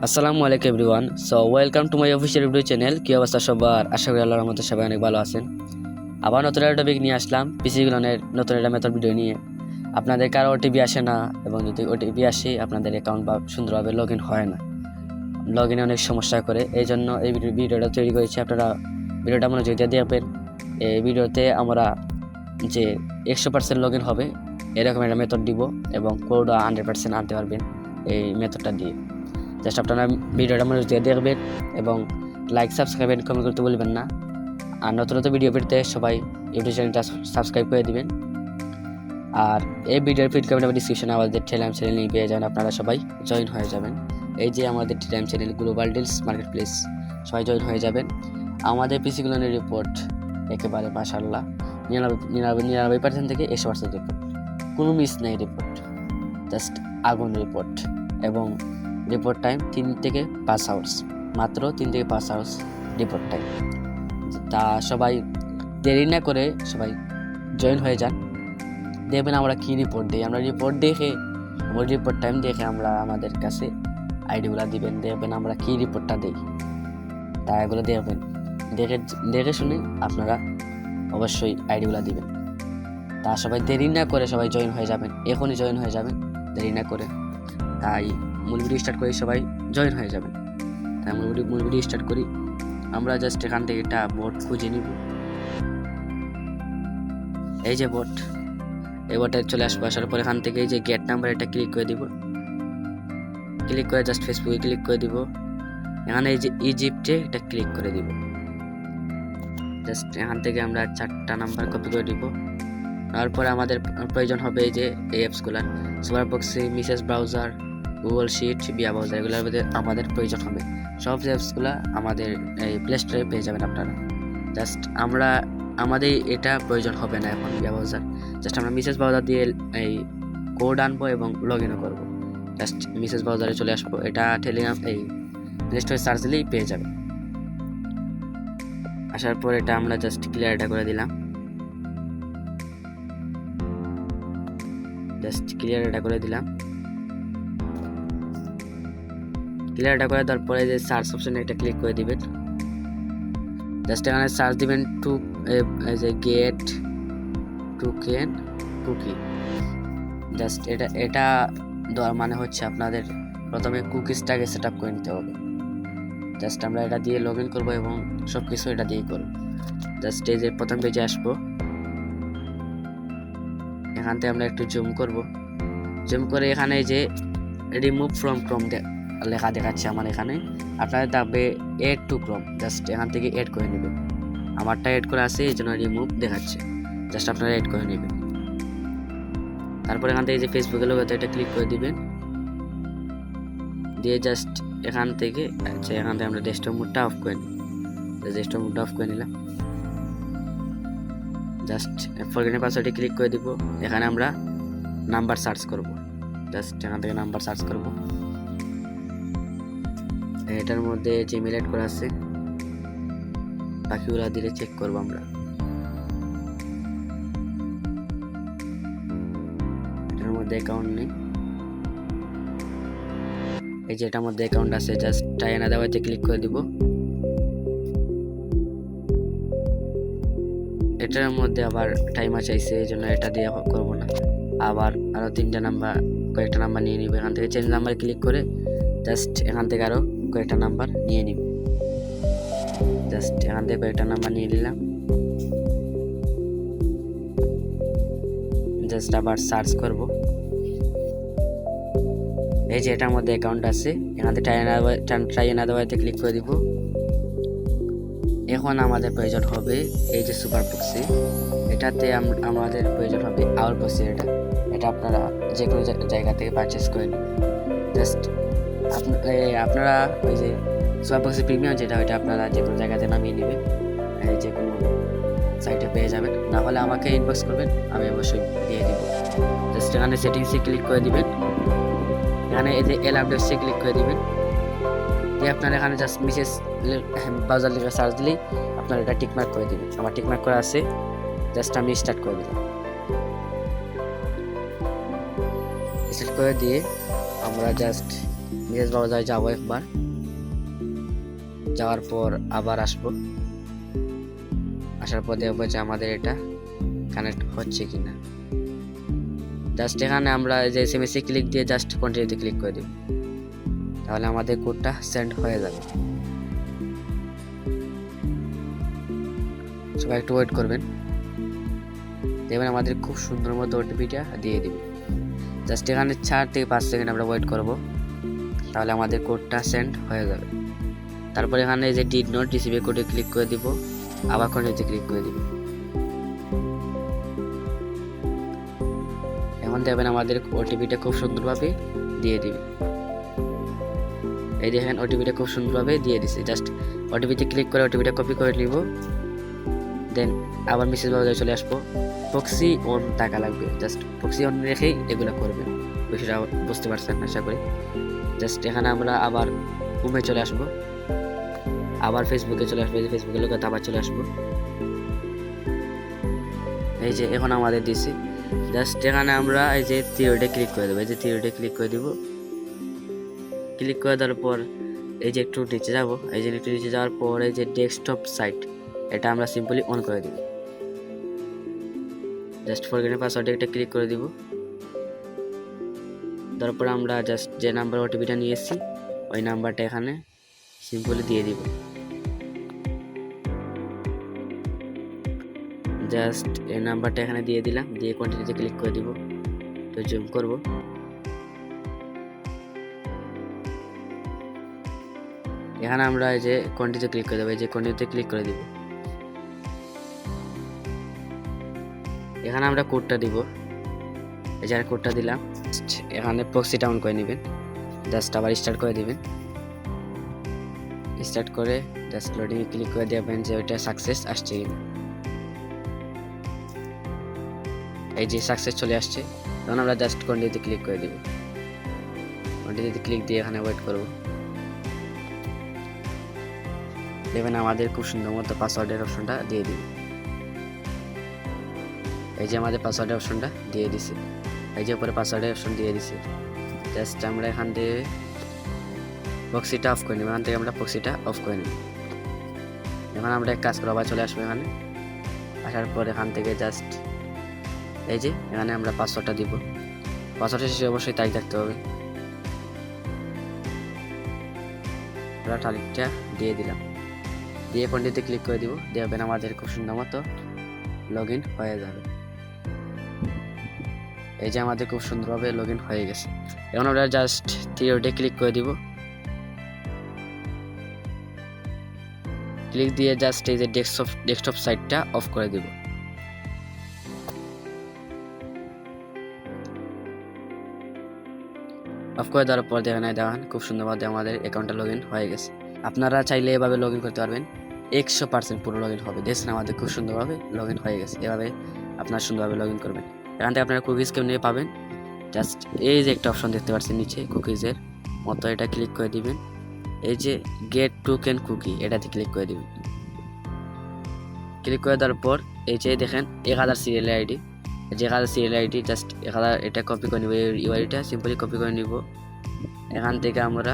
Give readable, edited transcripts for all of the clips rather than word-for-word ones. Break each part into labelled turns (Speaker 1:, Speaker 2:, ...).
Speaker 1: আসসালামু আলাইকুম everyone. Welcome to my official YouTube channel. কি অবস্থা সবার? আশা করি আল্লাহর রহমতে সবাই অনেক ভালো আছেন। আবার নতুন একটা টপিক নিয়ে আসলাম, পিসি গুলানের নতুন একটা মেথড ভিডিও নিয়ে। আপনাদের কারো ওটিপি আসে না, এবং যদি ওটিপি আসে আপনাদের অ্যাকাউন্ট বা সুন্দরভাবে লগ ইন হয় না, লগ ইনে অনেক সমস্যা করে। এই জন্য এই ভিডিওটা তৈরি করেছি। আপনারা ভিডিওটা মনোযোগ দিয়ে দেখবেন। এই ভিডিওতে আমরা যে 100% লগ ইন হবে এরকম একটা মেথড দিব, এবং কোডও 100% আনতে পারবেন এই মেথডটা দিয়ে। জাস্ট আপনারা ভিডিওটা মনোযোগ দিয়ে দেখবেন এবং লাইক, সাবস্ক্রাইব এন্ড কমেন্ট করতে ভুলবেন না। আর নতুন নতুন ভিডিও পেতে সবাই ইউটিউব চ্যানেলটা সাবস্ক্রাইব করে দিবেন। আর এই ভিডিওর ফিড কমেন্ট এবং ডিসক্রিপশনে আমাদের টেলিগ্রাম চ্যানেল লিংক পেয়ে যাবেন, আপনারা সবাই জয়েন হয়ে যাবেন। এই যে আমাদের Telegram channel global deals market place, সবাই জয়েন হয়ে যাবেন। আমাদের পিসিগুলোর রিপোর্ট একেবারে মাশাআল্লাহ 99% থেকে 100% রিপোর্ট, কোনো মিস নেই রিপোর্ট, জাস্ট আগুন রিপোর্ট। এবং রিপোর্ট টাইম 3 থেকে 5 আওয়ার্স, মাত্র 3 থেকে 5 আওয়ার্স রিপোর্ট টাইম। তা সবাই দেরি না করে সবাই জয়েন হয়ে যান। দেখবেন আমরা কী রিপোর্ট দিই। আমরা রিপোর্ট দেখে, ওই রিপোর্ট টাইম দেখে আমরা আমাদের কাছে আইডিগুলো দিবেন। দেখবেন আমরা কী রিপোর্টটা দিই, তা এগুলো দেখবেন। দেখে শুনে আপনারা অবশ্যই আইডিগুলো দিবেন। তা সবাই দেরি না করে সবাই জয়েন হয়ে যাবেন, এখনই জয়েন হয়ে যাবেন, দেরি না করে। তাই মূল ভিডিও স্টার্ট করি, সবাই জয়েন হয়ে যাবেন। তাই মূল ভিডিও স্টার্ট করি। আমরা জাস্ট এখান থেকে একটা বোট খুঁজে নিব। এই যে বোট, এই বোটে চলে আসবো। আসার পর এখান থেকে এই যে গেট নাম্বার, এটা ক্লিক করে দিব। ক্লিক করে জাস্ট ফেসবুকে ক্লিক করে দিব। এখানে এই যে ইজিপ্টে এটা ক্লিক করে দিব। জাস্ট এখান থেকে আমরা 4টা নাম্বার কপি করে দিব। তারপরে আমাদের প্রয়োজন হবে এই যে এই অ্যাপসগুলার, সুপারবক্সি, মিসেস ব্রাউজার, গুগল শিট, বিয়া ব্রাউজার, এগুলোর মধ্যে আমাদের প্রয়োজন হবে। সব অ্যাপসগুলো আমাদের এই প্লে স্টোরে পেয়ে যাবেন আপনারা। জাস্ট আমাদের এটা প্রয়োজন হবে না এখন বিয়া ব্রাউজার। জাস্ট আমরা মিসেস ব্রাউজার দিয়ে এই কোড আনবো এবং লগ ইনও করবো। জাস্ট মিসেস ব্রাউজারে চলে আসবো। এটা টেলিগ্রাম এই প্লে স্টোরে সার্চ দিলেই পেয়ে যাবে। আসার পর এটা আমরা জাস্ট ক্লিয়ারটা করে দিলাম। জাস্ট ক্লিয়ারটা করে দিলাম। ক্লিয়ারটা করে দেওয়ার পরে যে সার্চ অপশনে এটা ক্লিক করে দিবেন। জাস্ট এখানে সার্চ দিবেন টু যে গেট টোকেন কুকি। জাস্ট এটা দেওয়ার মানে হচ্ছে আপনাদের প্রথমে কুকিজটাকে সেট আপ করে নিতে হবে। জাস্ট আমরা এটা দিয়ে লগ ইন করবো এবং সব কিছু এটা দিয়েই করবো। জাস্ট এই যে প্রথম পেজে আসবো, এখান থেকে আমরা একটু জুম করব। জুম করে এখানে যে রিমুভ ফ্রম ক্রোম লেখা দেখাচ্ছে আমার এখানে, আপনাদের থাকবে এড টু ক্রোম। জাস্ট এখান থেকে এড করে নেবেন। আমারটা এড করে আছে, এই জন্য রিমুভ দেখাচ্ছে। জাস্ট আপনারা এড করে নেবেন। তারপর এখান থেকে যে ফেসবুকের লোগোতে এটা ক্লিক করে দিবেন, দিয়ে জাস্ট এখান থেকে আমরা ডেস্কটপ মোডটা অফ করে নিই। ডেস্কটপ মোডটা অফ করে নিলাম। জাস্ট ফরগেটের পাসওয়ার্ডে ক্লিক করে দিব। এখানে আমরা নাম্বার সার্চ করব। জাস্ট এখান থেকে নাম্বার সার্চ করব। এটার মধ্যে জিমেল অ্যাড করা আছে, বাকিগুলো দিলে চেক করব আমরা। এটার মধ্যে অ্যাকাউন্ট নেই, এই যে এটার মধ্যে অ্যাকাউন্ট আছে। জাস্ট টাইনা দেওয়াতে ক্লিক করে দিব। এটার মধ্যে আবার টাইমার চাইছে, এই জন্য এটা দিয়ে করবো না। আবার আরও কয়েকটা নাম্বার নিয়ে নিব। এখান থেকে চেঞ্জ নাম্বার ক্লিক করে জাস্ট এখান থেকে আরও কয়েকটা নাম্বার নিয়ে নিব। জাস্ট এখান থেকে কয়েকটা নাম্বার নিয়ে নিলাম। জাস্ট আবার সার্চ করব। এই যে এটার মধ্যে অ্যাকাউন্ট আছে, এখান থেকে টাইনা দেওয়াতে ক্লিক করে দিব। এখন আমাদের প্রয়োজন হবে এই যে সুপারবক্সি, এটাতে আমাদের প্রয়োজন হবে আউটবক্সি। এটা আপনারা যে কোনো জায়গা থেকে পারচেস করে নেবেন। জাস্ট আপনারা ওই যে সুপারবক্সি প্রিমিয়াম যেটা, ওইটা আপনারা যে কোনো জায়গাতে নামিয়ে নেবেন, যে কোনো সাইটে পেয়ে যাবেন। না হলে আমাকে ইনবক্স করবেন, আমি অবশ্যই দিয়ে দিব। জাস্ট এখানে সেটিংসে ক্লিক করে দিবেন। এখানে এই যে এল আপডেটসে ক্লিক করে দিবেন। দিয়ে আপনার এখানে জাস্ট মিসেস ব্রাউজার লিখে সার্চ দিলেই আপনার এটা টিকমার্ক করে দিবেন। আমার টিকমার্ক করা আছে। জাস্ট আমি স্টার্ট করে দিলাম। স্টার্ট করে দিয়ে আমরা জাস্ট মেসেজ ব্রাউজারে যাবো একবার, যাওয়ার পর আবার আসবো, আসার পর দেখবো যে আমাদের এটা কানেক্ট হচ্ছে কিনা। জাস্ট এখানে আমরা যে এসএমএসে ক্লিক দিয়ে জাস্ট কন্টিনিউতে ক্লিক করে দেব, তাহলে আমাদের কোডটা সেন্ড হয়ে যাবে। সবাই একটু ওয়েট করবেন, দেখবেন আমাদের খুব সুন্দর মতো ওটিপিটা দিয়ে দিবে। জাস্ট এখানে 4 থেকে 5 সেকেন্ড আমরা ওয়েট করব, তাহলে আমাদের কোডটা সেন্ড হয়ে যাবে। তারপর এখানে যে ডিড নট রিসিভ কোডে ক্লিক করে দিব, আবার কন্টিনিউতে ক্লিক করে দিব। এখন দেখবেন আমাদের ওটিপিটা খুব সুন্দরভাবে দিয়ে দিবে। এই দেখেন ওটিপিটা খুব সুন্দরভাবে দিয়ে দিছে। জাস্ট ওটিপিতে ক্লিক করে ওটিপিটা কপি করে নিব, দেন আবার মেসেজ ব্রাউজারে চলে আসবো। প্রক্সি অন টাকা লাগবে, জাস্ট প্রক্সি অন রেখেই এগুলো করবেন। বিষয়টা বুঝতে পারছেন আশা করি। জাস্ট এখানে আমরা আবার হোমে চলে আসবো, আবার ফেসবুকে চলে আসবো, যে ফেসবুকের লোক আবার চলে আসবো। এই যে এখন আমাদের দিছি, জাস্ট এখানে আমরা এই যে থিওরিতে ক্লিক করে দেবো, এই যে থিওরিতে ক্লিক করে দিব। ক্লিক করে দেওয়ার পর এই যে একটু নিচে যাব, এই যে একটু নিচে যাওয়ার পর এই যে ডেস্কটপ সাইট, এটা আমরা সিম্পলি অন করে দিব। জাস্ট ফরগেট পাসওয়ার্ডে একটা ক্লিক করে দিব। তারপর আমরা জাস্ট যে নাম্বার ওটিপিটা নিয়েছি ওই নাম্বারটা এখানে সিম্পলি দিয়ে দিব। জাস্ট এই নাম্বারটা এখানে দিয়ে দিলাম, দিয়ে কন্টিনিউতে ক্লিক করে দিব। তো জুম করব, এখানে আমরা এই যে কন্টিনিউতে ক্লিক করে দেবো, এই যে কন্টিনিউতে ক্লিক করে দিব। এখানে আমরা কোডটা দিব, এই যে কোডটা দিলাম। এখানে প্রক্সিটা অন করে নেবেন, জাস্ট আবার স্টার্ট করে দিবেন। স্টার্ট করে জাস্ট লোডিং ক্লিক করে দেবেন যে ওইটা সাকসেস আসছে কিনা। এই যে সাকসেস চলে আসছে, তখন আমরা জাস্ট কন্টিনিউতে ক্লিক করে দিব। কন্টিনিউতে ক্লিক দিয়ে এখানে ওয়েট করব, দেখবেন আমাদের খুব সুন্দর মতো পাসওয়ার্ডের অপশনটা দিয়ে দিবে। এই যে আমাদের পাসওয়ার্ডের অপশনটা দিয়ে দিছে, এই যে উপরে পাসওয়ার্ডের অপশন দিয়ে দিছে। জাস্ট আমরা এখান থেকে প্রক্সিটা অফ করে নেব, এখান থেকে আমরা প্রক্সিটা অফ করে নেব। এখন আমরা এক কাজ করবো, আবার চলে আসবো এখানে। আসার পর এখান থেকে জাস্ট এই যে এখানে আমরা পাসওয়ার্ডটা দিব। পাসওয়ার্ডের শেষে অবশ্যই তারিখ থাকতে হবে, আমরা তারিখটা দিয়ে দিলাম, দিয়ে কন্টিনিউতে ক্লিক করে দিব। দেখবেন আমাদের খুব সুন্দর মতো লগ ইন হয়ে যাবে। এই যে আমাদের খুব সুন্দরভাবে লগ ইন হয়ে গেছে। এখন আমরা জাস্ট থিওরিতে ক্লিক করে দিব। ক্লিক দিয়ে জাস্ট এই যে ডেস্কটপ সাইটটা অফ করে দিব। অফ করে দেওয়ার পর দেখেন খুব সুন্দরভাবে আমাদের অ্যাকাউন্টটা লগ ইন হয়ে গেছে। আপনারা চাইলে এভাবে লগ ইন করতে পারবেন, 100% পুরো লগ ইন হবে। দেখছেন আমাদের খুব সুন্দরভাবে লগ ইন হয়ে গেছে। এভাবে আপনারা সুন্দরভাবে লগ ইন করবেন। এখান থেকে আপনারা কুকিজ কেমনি পাবেন, জাস্ট এই যে একটা অপশন দেখতে পাচ্ছেন নিচে কুকিজের মতো, এটা ক্লিক করে দিবেন। এই যে গেট টোকেন কুকি, এটাতে ক্লিক করে দিবেন। ক্লিক করে দেওয়ার পর এই যে দেখেন 1000 সিরিয়াল আইডি, যে 1000 সিরিয়াল আইডি জাস্ট 1000 এটা কপি করে নিব। ইউআইডিটা সিম্পলি কপি করে নিব। এখান থেকে আমরা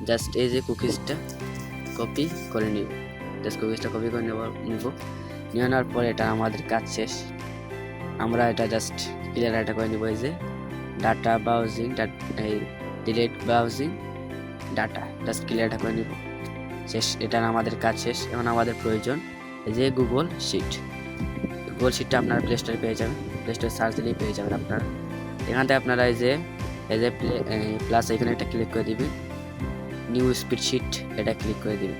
Speaker 1: জাস্ট এই যে কুকিজটা কপি করে নিব, জাস্ট কুকিজটা কপি করে নিব। নেওয়ার পর এটা আমাদের কাজ শেষ। আমরা এটা জাস্ট ক্লিয়ার এটা করে নিব। এই যে ডাটা ব্রাউজিং, এই ডিলিট ব্রাউজিং ডাটা, জাস্ট ক্লিয়ারটা করে নিব। শেষ, এটা আমাদের কাজ শেষ। এখন আমাদের প্রয়োজন এই যে গুগল শিটটা আপনারা প্লে স্টোরে পেয়ে যাবেন, প্লে স্টোরে সার্চ দিলেই পেয়ে যাবেন আপনারা। এখান থেকে আপনারা এই যে প্লাস এখানে একটা ক্লিক করে দিবেন, নিউ স্প্রেডশিট এটা ক্লিক করে দিবেন।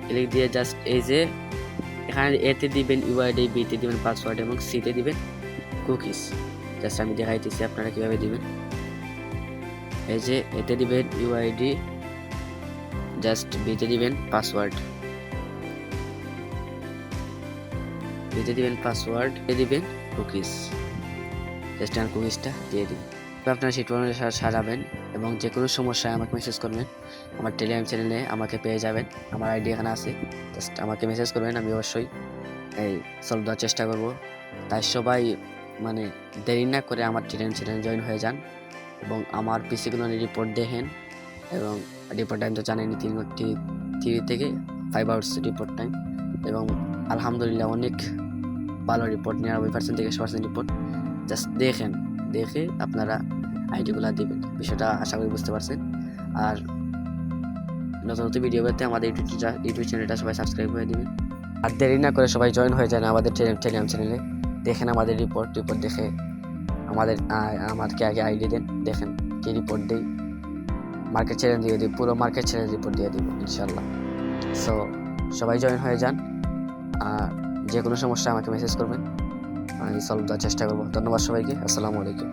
Speaker 1: ক্লিক দিয়ে জাস্ট এই যে এখানে এতে দিবেন ইউআইডি, বিতে দিবেন পাসওয়ার্ড এবং সিতে দিবেন কুকিজ। জাস্ট আমি দেখাইতেছি আপনারা কিভাবে দিবেন। এই যে এতে দিবেন ইউআইডি, জাস্ট বিতে দিবেন পাসওয়ার্ড, বিতে দিবেন পাসওয়ার্ড, দিবেন কুকিজ। জাস্ট আমি কুকিজটা দিয়ে দিবেন। আপনারা শিট সাজাবেন এবং যে কোনো সমস্যায় আমাকে মেসেজ করবেন। আমার টেলিগ্রাম চ্যানেলে আমাকে পেয়ে যাবেন, আমার আইডি এখানে আছে। জাস্ট আমাকে মেসেজ করবেন, আমি অবশ্যই এই সলভ দেওয়ার চেষ্টা করব। তাই সবাই মানে দেরি না করে আমার চ্যানেল জয়েন হয়ে যান এবং আমার পিসিগুলো রিপোর্ট দেখেন। এবং রিপোর্ট টাইম তো জানেনই 3 থেকে 5 আওয়ার্স রিপোর্ট টাইম, এবং আলহামদুলিল্লাহ অনেক ভালো রিপোর্ট, 99% থেকে 100% রিপোর্ট। জাস্ট দেখে আপনারা আইডিগুলো দিবেন, বিষয়টা আশা করি বুঝতে পারছেন। আর নতুন ভিডিও পেতে আমাদের ইউটিউব চ্যানেলটা সবাই সাবস্ক্রাইব করে দিবেন। আর দেরি না করে সবাই জয়েন হয়ে যান আমাদের টেলিগ্রাম চ্যানেলে। দেখেন আমাদের রিপোর্ট দেখে আমাদেরকে আগে আইডি দেন, দেখেন কি রিপোর্ট দেই, মার্কেট চ্যালেঞ্জ দিয়ে দিই, পুরো মার্কেট চ্যালেঞ্জ রিপোর্ট দিয়ে দিব ইনশাল্লাহ। সো সবাই জয়েন হয়ে যান, আর যে কোনো সমস্যা আমাকে মেসেজ করবেন, আমি সলভ দেওয়ার চেষ্টা করবো। ধন্যবাদ সবাইকে, আসসালামু আলাইকুম।